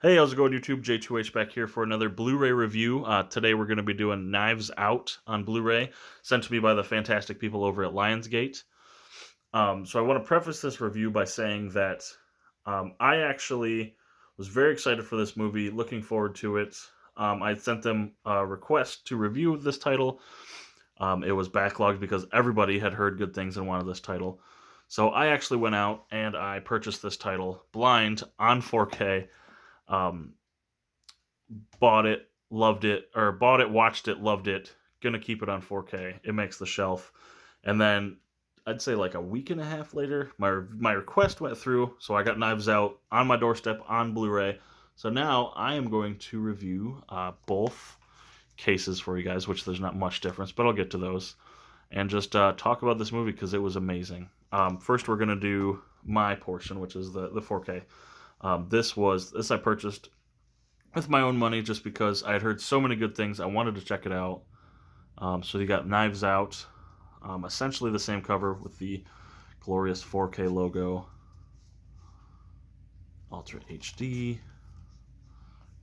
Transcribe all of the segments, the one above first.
Hey, how's it going, YouTube? J2H back here for another Blu-ray review. Today we're going to be doing Knives Out on Blu-ray, sent to me by the fantastic people over at Lionsgate. So I want to preface this review by saying that I actually was very excited for this movie, looking forward to it. I sent them a request to review this title. It was backlogged because everybody had heard good things and wanted this title. So I actually went out and I purchased this title blind on 4K. Um, Bought it, loved it, or bought it, watched it, loved it. Gonna keep it on 4K. It makes the shelf. And then I'd say like a week and a half later, my request went through, so I got Knives Out on my doorstep on Blu-ray. So now I am going to review both cases for you guys, which there's not much difference, but I'll get to those and just talk about this movie because it was amazing. First, we're gonna do my portion, which is the 4K. This I purchased with my own money just because I had heard so many good things. I wanted to check it out. So you got Knives Out, essentially the same cover with the glorious 4K logo, Ultra HD.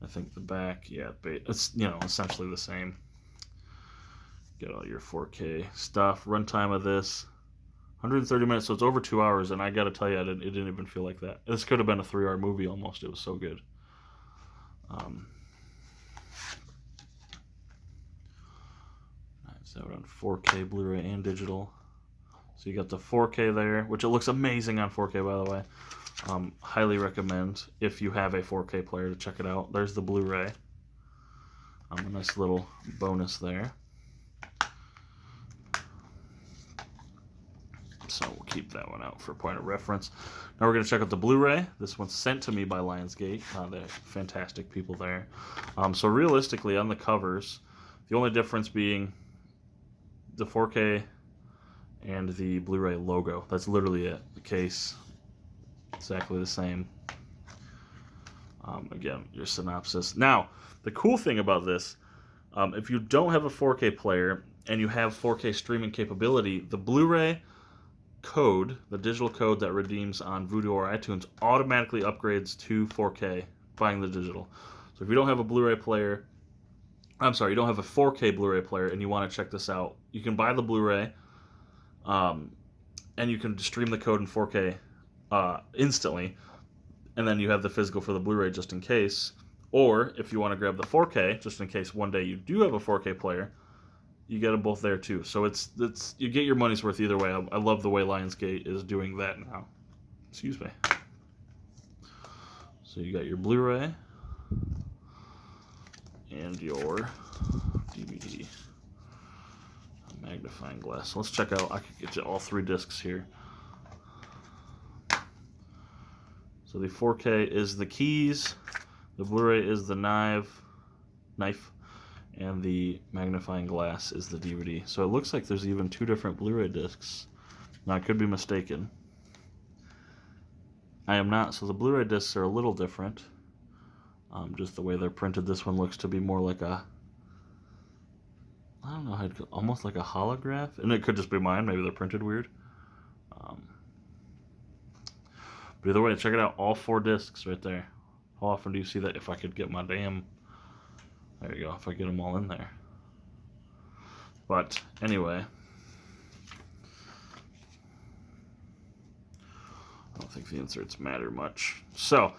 I think the back, yeah, it's essentially the same. Get all your 4K stuff. Runtime of this, 130 minutes, so it's over 2 hours. And I got to tell you, it didn't even feel like that. This could have been a 3-hour movie almost. It was so good. It's out on 4K Blu-ray and digital. So you got the 4K there, which it looks amazing on 4K, by the way. Highly recommend if you have a 4K player to check it out. There's the Blu-ray. A nice little bonus there. So we'll keep that one out for a point of reference. Now we're going to check out the Blu-ray. This one's sent to me by Lionsgate. They're fantastic people there. So realistically, on the covers, the only difference being the 4K and the Blu-ray logo. That's literally it. The case, exactly the same. Again, your synopsis. Now, the cool thing about this, if you don't have a 4K player and you have 4K streaming capability, the Blu-ray code, the digital code that redeems on Vudu or iTunes, automatically upgrades to 4K buying the digital. So if you don't have a Blu-ray player, you don't have a 4K Blu-ray player and you want to check this out, you can buy the Blu-ray, and you can stream the code in 4K instantly, and then you have the physical for the Blu-ray just in case. Or if you want to grab the 4K, just in case one day you do have a 4K player, you get them both there too. So it's you get your money's worth either way. I love the way Lionsgate is doing that now. Excuse me. So you got your Blu-ray and your DVD. A magnifying glass. So let's check out. I could get you all 3 discs here. So the 4K is the keys, the Blu-ray is the knife, and the magnifying glass is the DVD. So it looks like there's even 2 different Blu-ray discs. Now I could be mistaken. I am not. So the Blu-ray discs are a little different. Just the way they're printed. This one looks to be more like I don't know how to, almost like a holograph. And it could just be mine. Maybe they're printed weird. But either way, check it out. All 4 discs right there. How often do you see that? If I could get my damn... There you go. If I get them all in there. But anyway, I don't think the inserts matter much. So,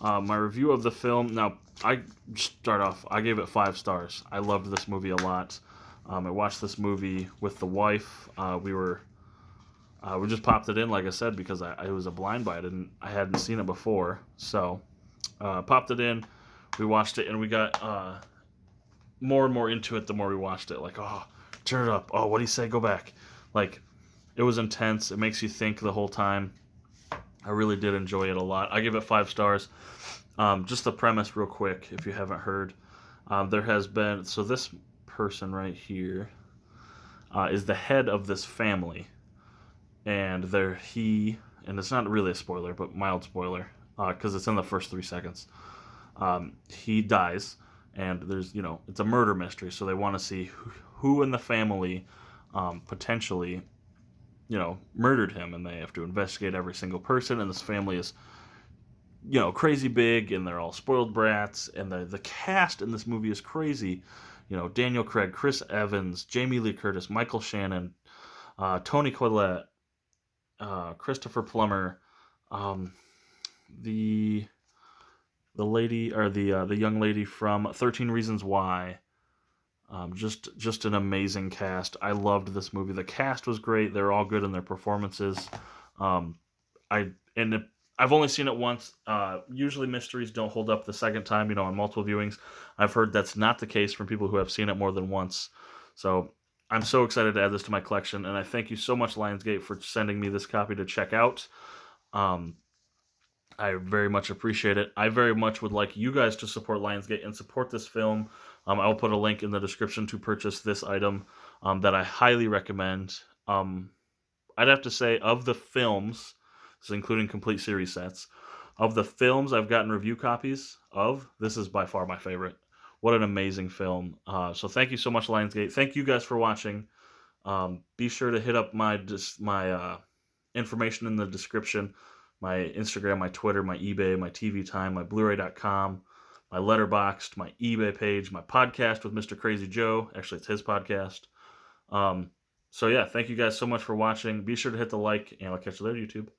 my review of the film. Now, I start off. I gave it 5 stars. I loved this movie a lot. I watched this movie with the wife. We just popped it in, like I said, because it was a blind buy. I hadn't seen it before, so popped it in. We watched it, and we got more and more into it the more we watched it. Like, oh, turn it up. Oh, what do you say? Go back. Like, it was intense. It makes you think the whole time. I really did enjoy it a lot. I give it 5 stars. Just the premise, real quick, if you haven't heard. There has been, so this person right here is the head of this family. And and it's not really a spoiler, but mild spoiler, because it's in the first 3 seconds. He dies, and there's, it's a murder mystery, so they want to see who in the family potentially, murdered him, and they have to investigate every single person, and this family is crazy big, and they're all spoiled brats, and the cast in this movie is crazy. Daniel Craig, Chris Evans, Jamie Lee Curtis, Michael Shannon, Tony Collette, Christopher Plummer, um, the lady, or the young lady from 13 Reasons Why. Just an amazing cast. I loved this movie. The cast was great. They're all good in their performances. Um, I and it, I've only seen it once. Usually mysteries don't hold up the second time. On multiple viewings. I've heard that's not the case from people who have seen it more than once. So I'm so excited to add this to my collection, and I thank you so much, Lionsgate, for sending me this copy to check out. Um, I very much appreciate it. I very much would like you guys to support Lionsgate and support this film. I will put a link in the description to purchase this item that I highly recommend. I'd have to say, of the films, this is including complete series sets, of the films I've gotten review copies of, this is by far my favorite. What an amazing film. So thank you so much, Lionsgate. Thank you guys for watching. Be sure to hit up my information in the description. My Instagram, my Twitter, my eBay, my TV Time, my Bluray.com, my Letterboxd, my eBay page, my podcast with Mr. Crazy Joe. Actually, it's his podcast. So yeah, thank you guys so much for watching. Be sure to hit the like, and I'll catch you later, YouTube.